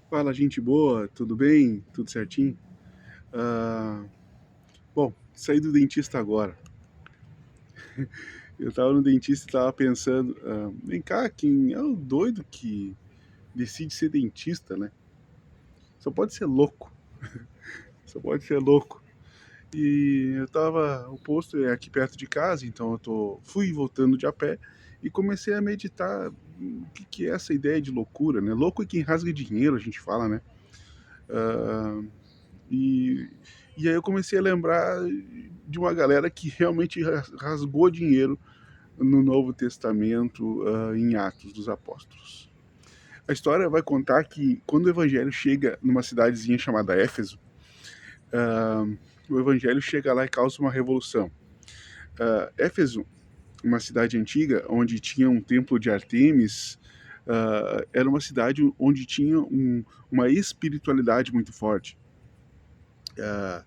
Fala, gente boa, tudo bem? Tudo certinho? Ah, bom, saí do dentista agora. Eu tava no dentista e tava pensando, vem cá, quem é o doido que decide ser dentista, né? Só pode ser louco, só pode ser louco. E o posto é aqui perto de casa, então fui voltando de a pé e comecei a meditar o que é essa ideia de loucura, né? Louco é quem rasga dinheiro, a gente fala, né? Ah, E, e aí eu comecei a lembrar de uma galera que realmente rasgou dinheiro no Novo Testamento, em Atos dos Apóstolos. A história vai contar que quando o evangelho chega numa cidadezinha chamada Éfeso, ah, o evangelho chega lá e causa uma revolução. Éfeso, uma cidade antiga onde tinha um templo de Artemis, era uma cidade onde tinha uma espiritualidade muito forte. uh,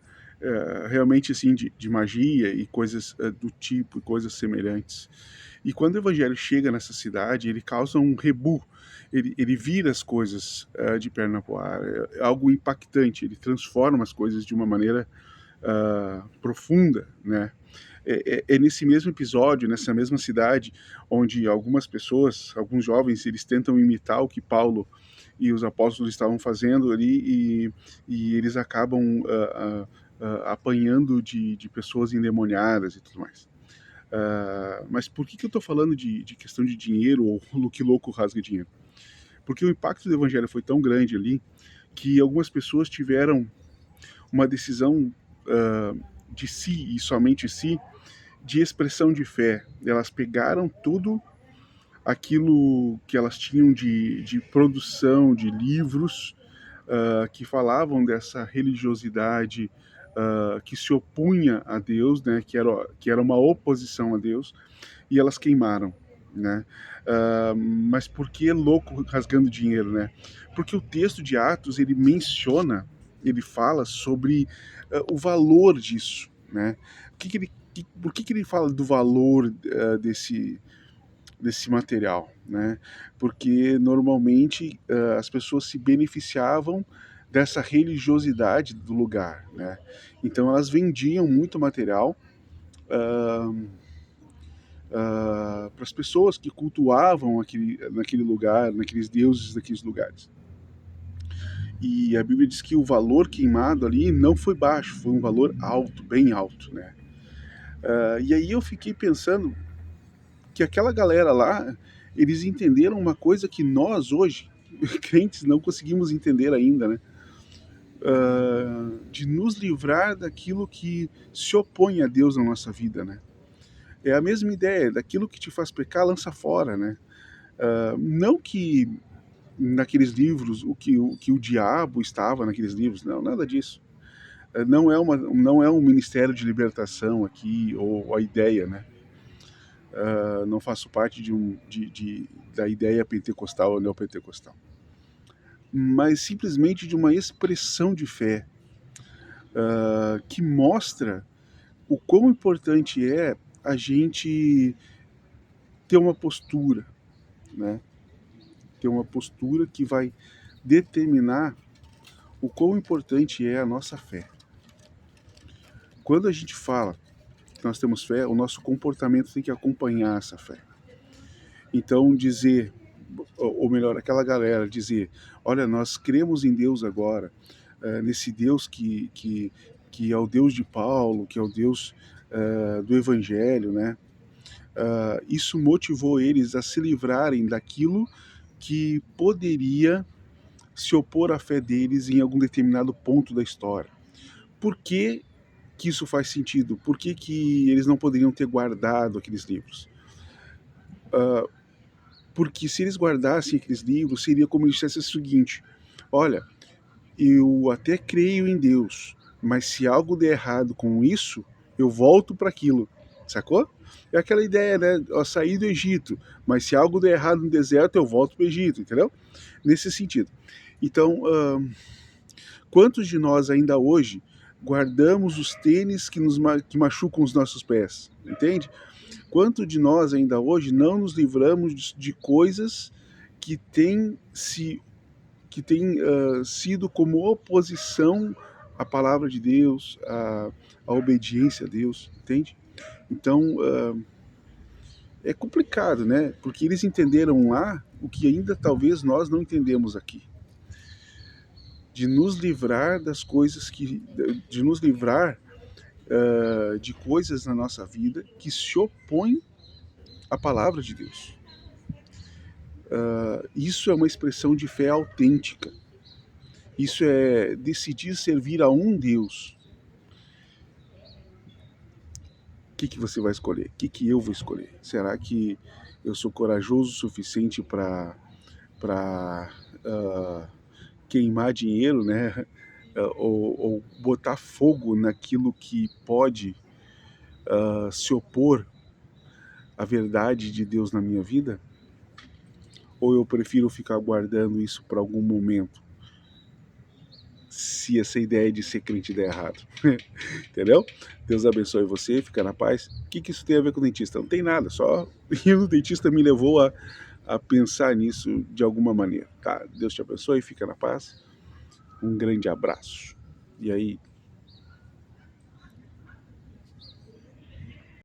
realmente assim de magia e coisas do tipo, coisas semelhantes. E quando o evangelho chega nessa cidade, ele causa um rebu, ele vira as coisas de perna pro ar, é algo impactante, ele transforma as coisas de uma maneira profunda, né? É nesse mesmo episódio, nessa mesma cidade, onde algumas pessoas, alguns jovens, eles tentam imitar o que Paulo e os apóstolos estavam fazendo ali e eles acabam apanhando de pessoas endemoniadas e tudo mais. Mas por que eu estou falando de questão de dinheiro ou que louco rasga dinheiro? Porque o impacto do evangelho foi tão grande ali que algumas pessoas tiveram uma decisão de si e somente si de expressão de fé. Elas pegaram tudo aquilo que elas tinham de produção de livros que falavam dessa religiosidade que se opunha a Deus, né, que era uma oposição a Deus, e elas queimaram. Né? Mas por que louco rasgando dinheiro? Né? Porque o texto de Atos ele menciona, ele fala sobre o valor disso. Né? Por que ele fala do valor desse material, né? Porque normalmente as pessoas se beneficiavam dessa religiosidade do lugar, né? Então elas vendiam muito material para as pessoas que cultuavam naquele lugar, naqueles deuses daqueles lugares. E a Bíblia diz que o valor queimado ali não foi baixo, foi um valor alto, bem alto, né? E aí eu fiquei pensando que aquela galera lá, eles entenderam uma coisa que nós hoje, crentes, não conseguimos entender ainda, né? De nos livrar daquilo que se opõe a Deus na nossa vida, né? É a mesma ideia, daquilo que te faz pecar, lança fora, né? Não que naqueles livros o que o diabo estava naqueles livros, não, nada disso. Não é um ministério de libertação aqui, ou a ideia, né? Não faço parte da ideia pentecostal ou neopentecostal, mas simplesmente de uma expressão de fé que mostra o quão importante é a gente ter uma postura, né? Ter uma postura que vai determinar o quão importante é a nossa fé. Quando a gente fala que nós temos fé, o nosso comportamento tem que acompanhar essa fé. Então, dizer, ou melhor, aquela galera dizer, olha, nós cremos em Deus agora, nesse Deus que é o Deus de Paulo, que é o Deus do Evangelho, né? Isso motivou eles a se livrarem daquilo que poderia se opor à fé deles em algum determinado ponto da história. Por que isso faz sentido? Por que eles não poderiam ter guardado aqueles livros? Porque se eles guardassem aqueles livros, seria como eles dissessem o seguinte: olha, eu até creio em Deus, mas se algo der errado com isso, eu volto para aquilo, sacou? É aquela ideia, né? Eu saí do Egito, mas se algo der errado no deserto, eu volto para o Egito, entendeu? Nesse sentido. Então, quantos de nós ainda hoje guardamos os tênis que machucam os nossos pés, entende? Quanto de nós ainda hoje não nos livramos de coisas que têm se que tem sido como oposição à palavra de Deus, à obediência a Deus, entende? Então, é complicado, né? Porque eles entenderam lá o que ainda talvez nós não entendemos aqui. De nos livrar das coisas de nos livrar de coisas na nossa vida que se opõem à palavra de Deus. Isso é uma expressão de fé autêntica. Isso é decidir servir a um Deus. O que você vai escolher? O que eu vou escolher? Será que eu sou corajoso o suficiente para queimar dinheiro, né? Ou botar fogo naquilo que pode se opor à verdade de Deus na minha vida? Ou eu prefiro ficar guardando isso para algum momento, se essa ideia de ser crente der errado? Entendeu? Deus abençoe você, fica na paz. O que isso tem a ver com o dentista? Não tem nada, só ir no dentista me levou a pensar nisso de alguma maneira, tá? Deus te abençoe, fica na paz. Um grande abraço. E aí,